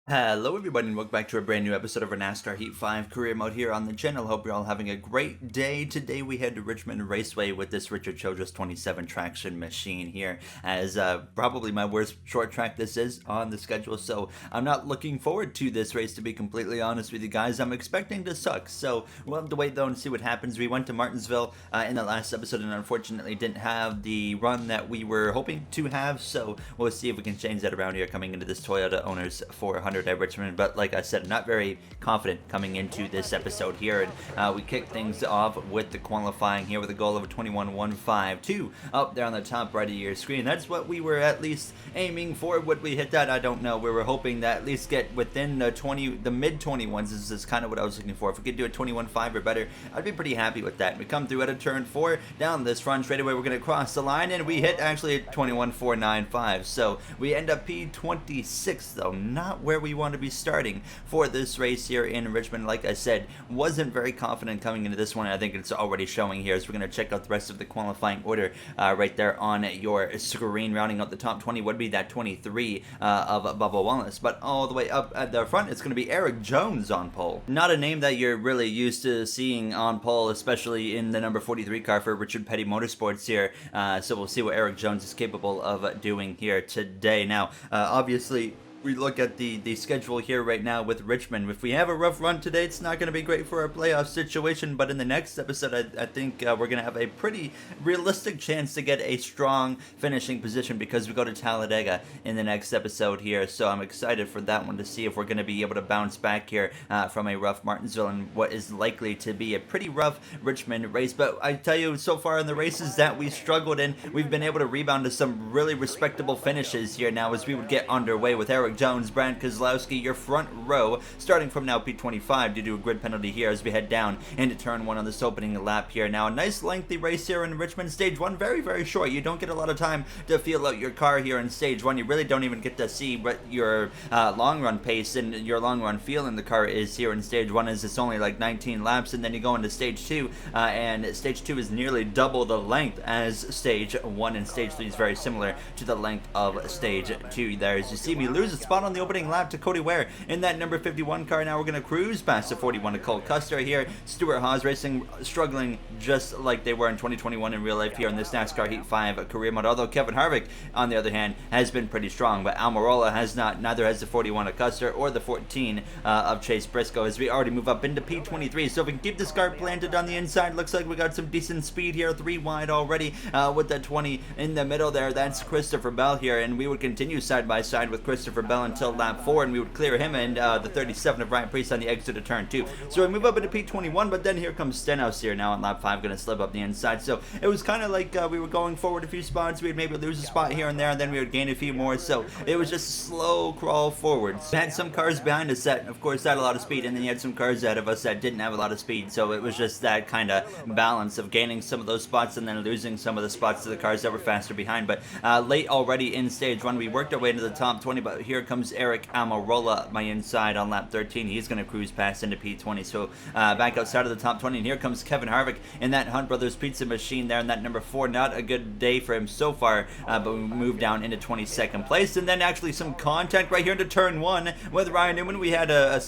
Hello everybody and welcome back to a brand new episode of our NASCAR Heat 5 career mode here on the channel. Hope you're all having a great day. Today we head to Richmond Raceway with this Richard Childress 27 traction machine here, as probably my worst short track this is on the schedule, so I'm not looking forward to this race, to be completely honest with you guys. I'm expecting to suck, so we'll have to wait though and see what happens. We went to Martinsville in the last episode and unfortunately didn't have the run that we were hoping to have, so we'll see if we can change that around here coming into this Toyota Owners 400 at Richmond. But like I said, not very confident coming into this episode here, and we kick things off with the qualifying here with a goal of a 21.152 up there on the top right of your screen. That's what we were at least aiming for. Would we hit that? I don't know. We were hoping to at least get within the mid 21s. This is kind of what I was looking for. If we could do a 21.5 or better, I'd be pretty happy with that. We come through at a turn 4 down this front straightaway. We're going to cross the line and we hit actually a 21.495, so we end up P26 though, not where we want to be starting for this race here in Richmond. Like I said, wasn't very confident coming into this one. I think it's already showing here as we're going to check out the rest of the qualifying order right there on your screen. Rounding out the top 20 would be that 23 of Bubba Wallace, but all the way up at the front it's going to be Erik Jones on pole. Not a name that you're really used to seeing on pole, especially in the number 43 car for Richard Petty Motorsports here, so we'll see what Erik Jones is capable of doing here today. Now obviously we look at the schedule here right now with Richmond. If we have a rough run today, it's not going to be great for our playoff situation, but in the next episode, I think we're going to have a pretty realistic chance to get a strong finishing position because we go to Talladega in the next episode here, so I'm excited for that one to see if we're going to be able to bounce back here from a rough Martinsville and what is likely to be a pretty rough Richmond race. But I tell you, so far in the races that we struggled in, we've been able to rebound to some really respectable finishes here now as we would get underway with Erik Jones, Brad Keselowski, your front row, starting from now P25 due to a grid penalty here as we head down into turn 1 on this opening lap here. Now a nice lengthy race here in Richmond. Stage 1 very, very short. You don't get a lot of time to feel out your car here in stage 1. You really don't even get to see what your long run pace and your long run feel in the car is here in stage 1, as it's only like 19 laps, and then you go into stage 2 and stage 2 is nearly double the length as stage 1, and stage 3 is very similar to the length of stage 2 there. As you see me lose a spot on the opening lap to Cody Ware in that number 51 car. Now we're going to cruise past the 41 to Cole Custer here. Stewart Haas Racing struggling just like they were in 2021 in real life here in this NASCAR Heat 5 career mode, although Kevin Harvick on the other hand has been pretty strong, but Almirola has not. Neither has the 41 of Custer or the 14 of Chase Briscoe, as we already move up into P23. So if we can keep this car planted on the inside, looks like we got some decent speed here, 3 wide already with that 20 in the middle there. That's Christopher Bell here, and we would continue side by side with Christopher Bell until lap 4, and we would clear him and the 37 of Ryan Preece on the exit of turn 2. So we move up into P21, but then here comes Stenhouse here now on lap 5, going to slip up the inside. So it was kind of like we were going forward a few spots. We would maybe lose a spot here and there, and then we would gain a few more. So it was just a slow crawl forwards. We had some cars behind us that, of course, had a lot of speed, and then you had some cars ahead of us that didn't have a lot of speed. So it was just that kind of balance of gaining some of those spots and then losing some of the spots to the cars that were faster behind. But late already in stage 1, we worked our way into the top 20, but here comes Eric Almirola my inside on lap 13. He's going to cruise past into P20. So back outside of the top 20, and here comes Kevin Harvick in that Hunt Brothers Pizza machine there in that number 4. Not a good day for him so far, but we move down into 22nd place, and then actually some contact right here into turn 1 with Ryan Newman. We had a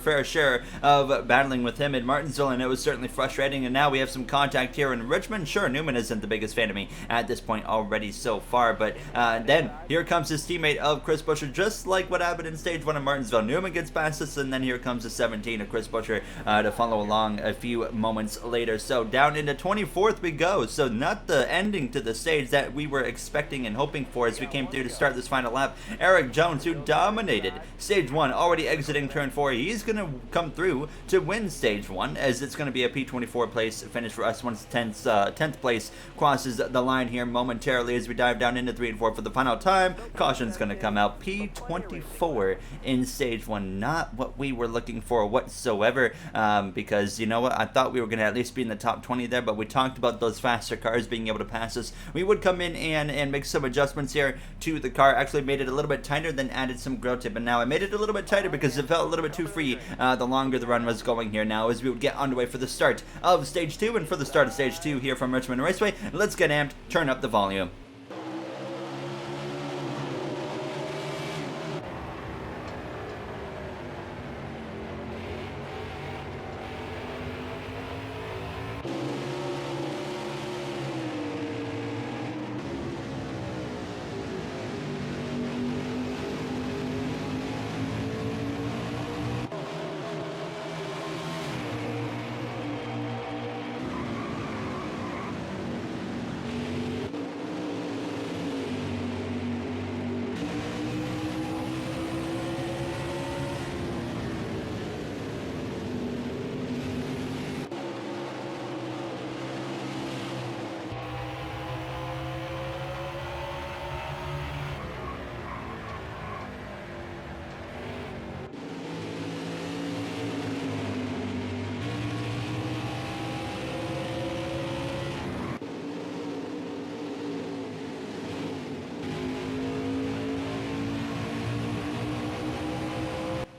fair share of battling with him in Martinsville, and it was certainly frustrating, and now we have some contact here in Richmond. Sure, Newman isn't the biggest fan of me at this point already so far, but then here comes his teammate of Chris Buescher, just like what happened in stage 1 of Martinsville. Newman gets past us, and then here comes the 17 of Chris Buescher to follow along a few moments later. So down into 24th we go. So not the ending to the stage that we were expecting and hoping for as we came through to start this final lap. Erik Jones, who dominated stage 1, already exiting turn 4. He's going to come through to win stage 1, as it's going to be a P24 place finish for us once 10th place crosses the line here momentarily as we dive down into 3 and 4 for the final time. Caution's going to come out. P24 in stage 1. Not what we were looking for whatsoever, because you know what, I thought we were going to at least be in the top 20 there, but we talked about those faster cars being able to pass us. We would come in and make some adjustments here to the car. Actually made it a little bit tighter, then added some grill tip, and now I made it a little bit tighter because it felt a little bit too free the longer the run was going here. Now as we would get underway for the start of stage 2, and for the start of stage 2 here from Richmond Raceway, let's get amped, turn up the volume.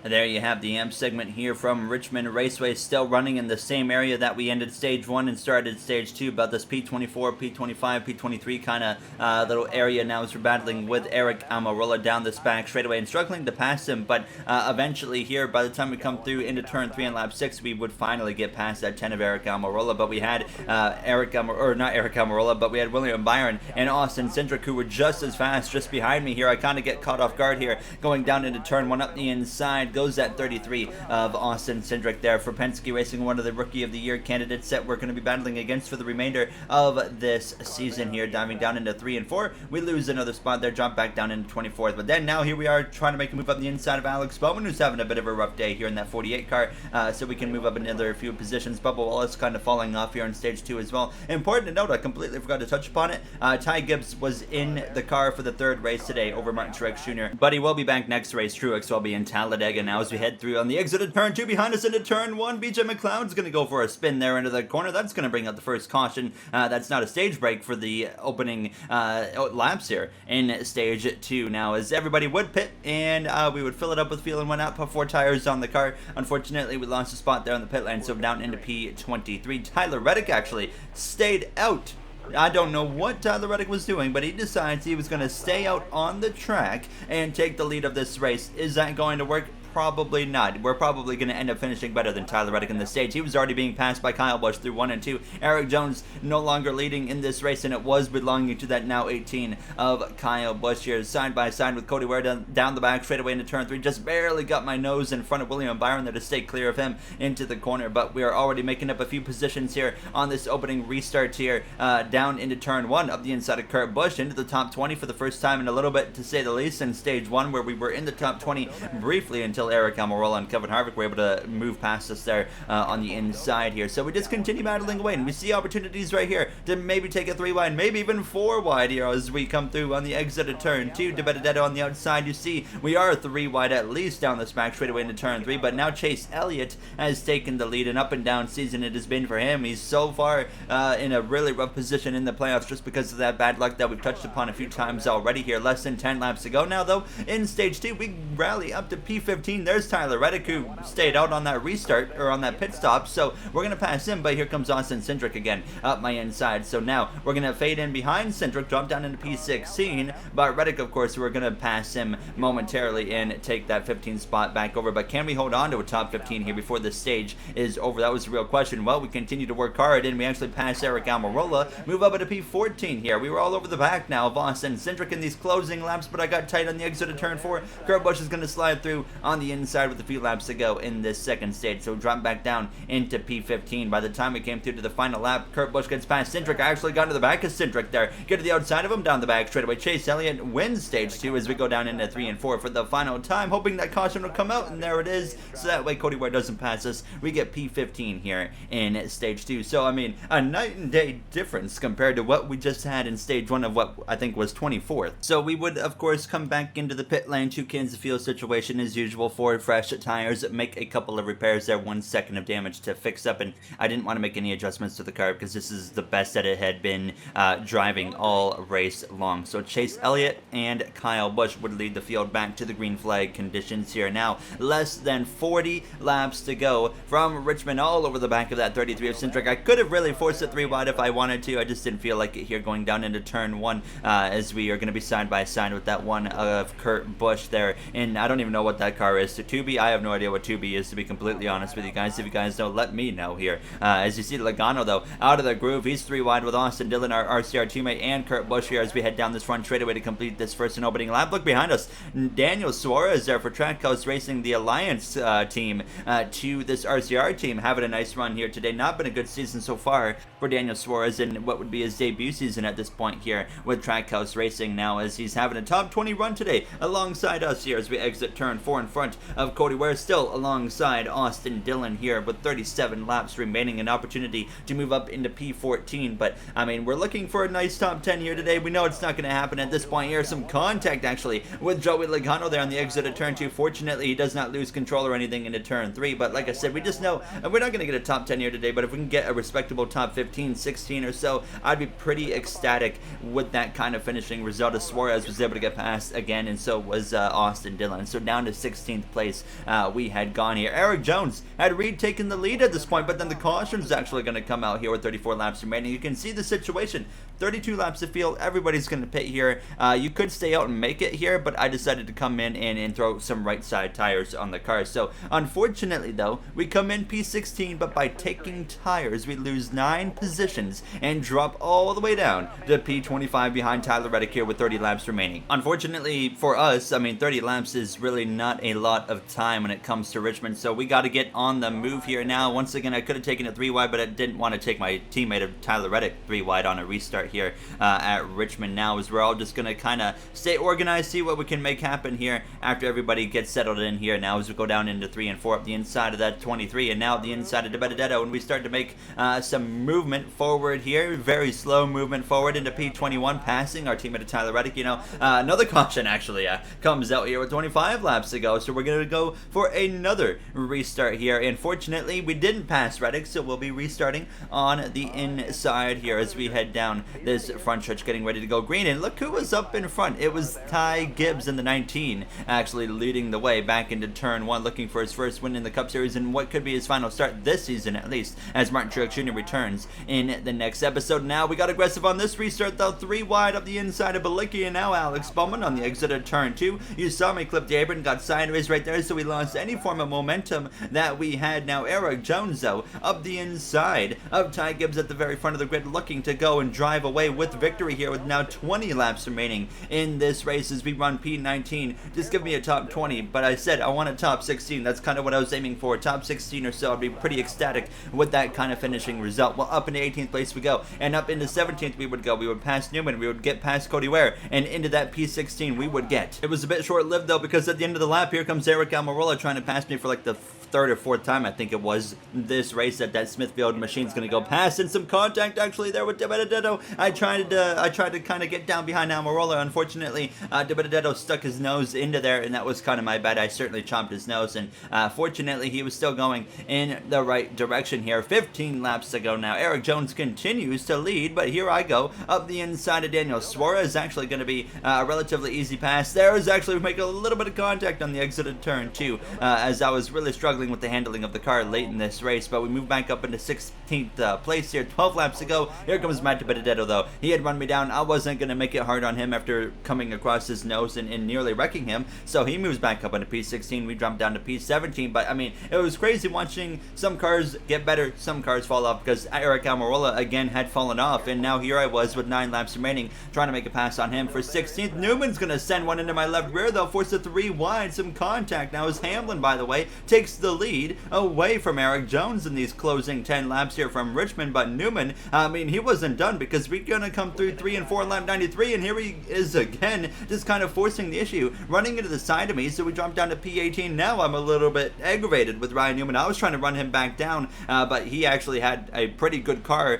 There you have the amp segment here from Richmond Raceway, still running in the same area that we ended stage 1 and started stage 2, about this P24, P25, P23 kind of little area now as we're battling with Erik Jones down this back straightaway and struggling to pass him, but eventually here, by the time we come through into turn 3 and lap 6, we would finally get past that 10 of Erik Jones, but we had but we had William Byron and Austin Cindric, who were just as fast just behind me here. I kind of get caught off guard here, going down into turn 1 up the inside. Goes that 33 of Austin Cindric there for Penske Racing, one of the Rookie of the Year candidates that we're going to be battling against for the remainder of this season here. Diving down into 3 and 4, we lose another spot there, drop back down into 24th. But then now here we are trying to make a move up the inside of Alex Bowman, who's having a bit of a rough day here in that 48 car, so we can move up another few positions. Bubba Wallace kind of falling off here in stage 2 as well. Important to note, I completely forgot to touch upon it, Ty Gibbs was in the car for the 3rd race today over Martin Truex Jr., but he will be back next race. Truex will be in Talladega now as we head through on the exit of turn 2. Behind us into turn 1, BJ McLeod's going to go for a spin there into the corner. That's going to bring out the first caution. That's not a stage break for the opening laps here in stage 2 now, as everybody would pit and we would fill it up with fuel and whatnot, put 4 tires on the car. Unfortunately, we lost a spot there on the pit lane, so down into P23. Tyler Reddick actually stayed out. I don't know what Tyler Reddick was doing, but he decides he was going to stay out on the track and take the lead of this race. Is that going to work? Probably not. We're probably going to end up finishing better than Tyler Reddick in this stage. He was already being passed by Kyle Busch through 1 and 2. Erik Jones no longer leading in this race, and it was belonging to that now 18 of Kyle Busch here, side by side with Cody Ware down the back straightaway into turn 3. Just barely got my nose in front of William Byron there to stay clear of him into the corner, but we are already making up a few positions here on this opening restart here, down into turn 1 up the inside of Kurt Busch into the top 20 for the first time in a little bit, to say the least, in stage 1, where we were in the top 20 briefly until Erik Jones and Kevin Harvick were able to move past us there on the inside here. So we just continue battling away, and we see opportunities right here to maybe take a 3 wide, maybe even 4 wide here as we come through on the exit of turn 2. De Benedetto on the outside. You see we are 3 wide at least down this back straightaway into turn 3, but now Chase Elliott has taken the lead. An up and down season it has been for him. He's so far in a really rough position in the playoffs just because of that bad luck that we've touched upon a few times already here. Less than 10 laps to go now, though. In stage 2, we rally up to P15. There's Tyler Reddick, who stayed out on that restart, or on that pit stop, so we're going to pass him, but here comes Austin Cindric again up my inside. So now we're going to fade in behind Cindric, drop down into P16, but Reddick, of course, we're going to pass him momentarily and take that 15 spot back over. But can we hold on to a top 15 here before this stage is over? That was the real question. Well, we continue to work hard, and we actually pass Erik Jones, move up into P14 here. We were all over the back now of Austin Cindric in these closing laps, but I got tight on the exit of turn 4. Kurt Busch is going to slide through on the inside with a few laps to go in this second stage, so drop back down into P15. By the time we came through to the final lap, Kurt Busch gets past Cindric. I actually got to the back of Cindric there, get to the outside of him, down the back straightaway. Chase Elliott wins stage 2 as we go down into 3 and 4 for the final time, hoping that caution will come out, and there it is. So that way Cody Ware doesn't pass us. We get P15 here in stage 2. So I mean, a night and day difference compared to what we just had in stage 1 of what I think was 24th. So we would of course come back into the pit lane, 2 cans of fuel situation as usual, 4 fresh tires, make a couple of repairs there, 1 second of damage to fix up, and I didn't want to make any adjustments to the car because this is the best that it had been driving all race long. So Chase Elliott and Kyle Busch would lead the field back to the green flag conditions here. Now less than 40 laps to go from Richmond, all over the back of that 33 of Cindric. I could have really forced it 3 wide if I wanted to. I just didn't feel like it here going down into turn 1 as we are going to be side by side with that one of Kurt Busch there, and I don't even know what that car is. So Tubi, I have no idea what Tubi is, to be completely honest with you guys. If you guys know, let me know here. As you see, Logano though out of the groove. He's 3 wide with Austin Dillon, our RCR teammate, and Kurt Busch here as we head down this front straightaway to complete this first and opening lap. Look behind us, Daniel Suarez there for Trackhouse Racing, the Alliance team to this RCR team, having a nice run here today. Not been a good season so far for Daniel Suarez in what would be his debut season at this point here with Trackhouse Racing now, as he's having a top 20 run today alongside us here as we exit turn 4 in front of Cody Ware, still alongside Austin Dillon here with 37 laps remaining, an opportunity to move up into P14. But I mean, we're looking for a nice top 10 here today. We know it's not going to happen at this point here. Some contact actually with Joey Logano there on the exit of turn 2. Fortunately, he does not lose control or anything into turn 3, but like I said, we just know we're not going to get a top 10 here today, but if we can get a respectable top 15, 16 or so, I'd be pretty ecstatic with that kind of finishing result, as Suarez was able to get past again, and so was Austin Dillon. So down to 16 18th place we had gone here. Erik Jones had retaken the lead at this point, but then the caution is actually going to come out here with 34 laps remaining. You can see the situation. 32 laps of field, everybody's going to pit here. You could stay out and make it here, but I decided to come in and throw some right side tires on the car. So unfortunately though, we come in P16, but by taking tires, we lose 9 positions and drop all the way down to P25 behind Tyler Reddick here with 30 laps remaining. Unfortunately for us, I mean 30 laps is really not a lot of time when it comes to Richmond, so we got to get on the move here now. Once again, I could have taken it 3 wide, but I didn't want to take my teammate of Tyler Reddick 3 wide on a restart here at Richmond now, as we're all just going to kind of stay organized, see what we can make happen here after everybody gets settled in here now as we go down into 3 and 4 up the inside of that 23 and now up the inside of Benedetto, and we start to make some movement forward here, very slow movement forward into P21, passing our teammate of Tyler Reddick. You know, another caution actually comes out here with 25 laps to go, so we're going to go for another restart here. Unfortunately, we didn't pass Reddick, so we'll be restarting on the inside here as we head down this front stretch, getting ready to go green. And look who was up in front. It was Ty Gibbs in the 19 actually leading the way back into turn 1, looking for his first win in the Cup Series and what could be his final start this season at least, as Martin Truex Jr. returns in the next episode. Now we got aggressive on this restart though, 3 wide up the inside of Balicki, and now Alex Bowman on the exit of turn 2. You saw me clip the apron, got sideways right there, so we lost any form of momentum that we had. Now Erik Jones though up the inside of Ty Gibbs at the very front of the grid, looking to go and drive away with victory here with now 20 laps remaining in this race as we run P19. Just give me a top 20, but I said I want a top 16. That's kind of what I was aiming for. Top 16 or so. I'd be pretty ecstatic with that kind of finishing result. Well, up into 18th place we go, and up into 17th we would go. We would pass Newman, we would get past Cody Ware, and into that P16 we would get. It was a bit short-lived though, because at the end of the lap here comes Aric Almirola trying to pass me for like the 3rd or 4th time I think it was this race that Smithfield machine's gonna go past, and some contact actually there with De Benedetto. I tried to kind of get down behind Almirola. Unfortunately, De Benedetto stuck his nose into there, and that was kind of my bad. I certainly chomped his nose, and fortunately he was still going in the right direction here. 15 laps to go now. Erik Jones continues to lead, but here I go up the inside of Daniel Suarez. Actually going to be a relatively easy pass. There is actually making a little bit of contact on the exit of turn 2 as I was really struggling with the handling of the car late in this race, but we move back up into 16th place here. 12 laps to go. Here comes Matt De Benedetto though. He had run me down. I wasn't going to make it hard on him after coming across his nose and nearly wrecking him, so he moves back up into P16. We jump down to P17, but I mean, it was crazy watching some cars get better, some cars fall off, because Aric Almirola again had fallen off, and now here I was with 9 laps remaining trying to make a pass on him for 16th. Newman's going to send one into my left rear though, force a 3 wide, some contact now as Hamlin, by the way, takes the lead away from Erik Jones in these closing 10 laps here from Richmond. But Newman, I mean, he wasn't done, because we're going to come through 3 and 4 lap 93, and here he is again, just kind of forcing the issue, running into the side of me, so we drop down to P18. Now I'm a little bit aggravated with Ryan Newman. I was trying to run him back down, but he actually had a pretty good car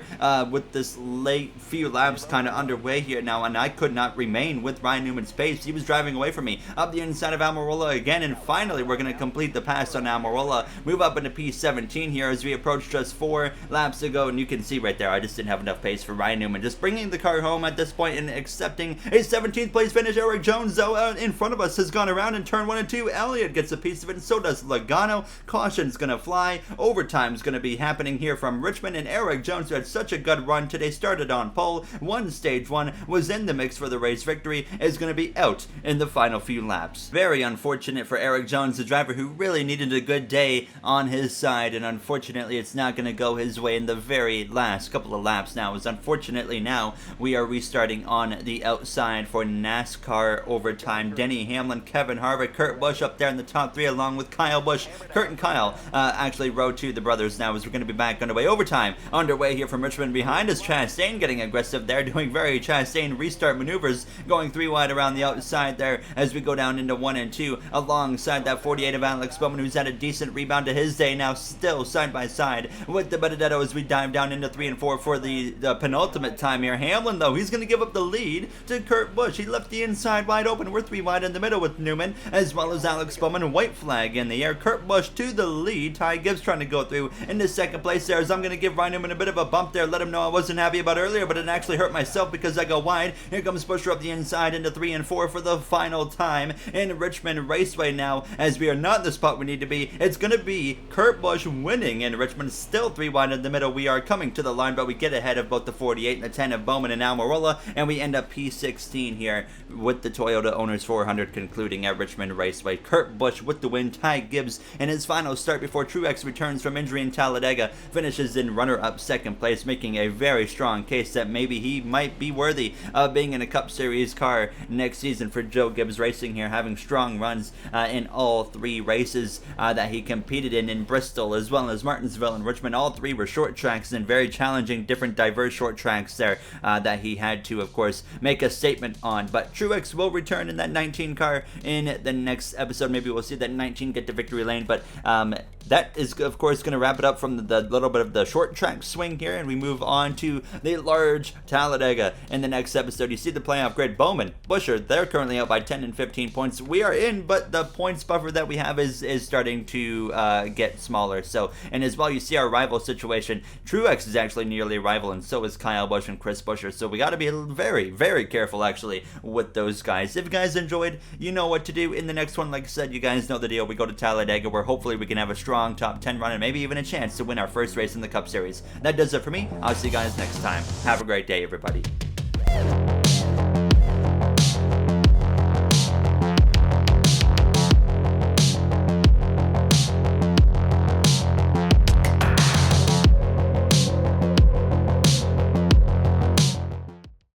with this late few laps kind of underway here now, and I could not remain with Ryan Newman's pace. He was driving away from me up the inside of Almirola again, and finally we're going to complete the pass on Almirola, move up into P17 here as we approach just 4 laps to go, and you can see right there I just didn't have enough pace for Ryan Newman, just bringing the car home at this point and accepting a 17th place finish. Erik Jones though in front of us has gone around in turn 1 and 2. Elliott gets a piece of it, and so does Logano. Caution's gonna fly. Overtime's gonna be happening here from Richmond, and Erik Jones, who had such a good run today, started on pole, won stage 1, was in the mix for the race victory, is gonna be out in the final few laps. Very unfortunate for Erik Jones, the driver who really needed a good day on his side, and unfortunately it's not gonna go his way in the very last couple of laps now, as unfortunately now we are restarting on the outside for NASCAR overtime. Denny Hamlin, Kevin Harvick, Kurt Busch up there in the top 3 along with Kyle Busch. Kurt and Kyle actually rode to the brothers now as we're going to be back underway. Overtime underway here from Richmond. Behind us, Chastain getting aggressive there, doing very Chastain restart maneuvers, going 3 wide around the outside there as we go down into 1 and 2 alongside that 48 of Alex Bowman, who's had a decent rebound to his day now, still side by side with De Benedetto as we dive down into 3 and 4 for the penultimate time here. Hamlin though, he's going to give up the lead to Kurt Busch. He left the inside wide open. We're 3 wide in the middle with Newman as well as Alex Bowman. White flag in the air. Kurt Busch to the lead. Ty Gibbs trying to go through into 2nd place there, as I'm going to give Ryan Newman a bit of a bump there, let him know I wasn't happy about earlier, but it actually hurt myself because I go wide. Here comes Buescher up the inside into 3 and 4 for the final time in Richmond Raceway. Raceway now, as we are not in the spot we need to be. It's going to be Kurt Busch winning, and Richmond still 3 wide in the middle. We are coming to the line, but we get ahead of both the 48 and the 10 of Bowman and Almirola, and we end up P16 here with the Toyota Owners 400 concluding at Richmond Raceway. Kurt Busch with the win. Ty Gibbs in his final start before Truex returns from injury in Talladega finishes in runner-up second place, making a very strong case that maybe he might be worthy of being in a Cup Series car next season for Joe Gibbs Racing here, having strong runs in all 3 races that he competed in Bristol as well as Martinsville and Richmond. All 3 were short tracks and very challenging, different diverse short tracks there that he had to, of course, make a statement on. But Truex will return in that 19 car in the next episode. Maybe we'll see that 19 get to victory lane, but that is, of course, going to wrap it up from the little bit of the short track swing here, and we move on to the large Talladega in the next episode. You see the playoff grid. Bowman, Buescher, they're currently out by 10 and 15 points. We are in, but the points buffer that we have is starting to get smaller. So, and as well, you see our rival situation. Truex is actually nearly a rival, and so is Kyle Busch and Chris Buescher. So we got to be very, very careful, actually, with those guys. If you guys enjoyed, you know what to do. In the next one, like I said, you guys know the deal. We go to Talladega, where hopefully we can have a strong top 10 run and maybe even a chance to win our first race in the Cup Series. That does it for me. I'll see you guys next time. Have a great day, everybody.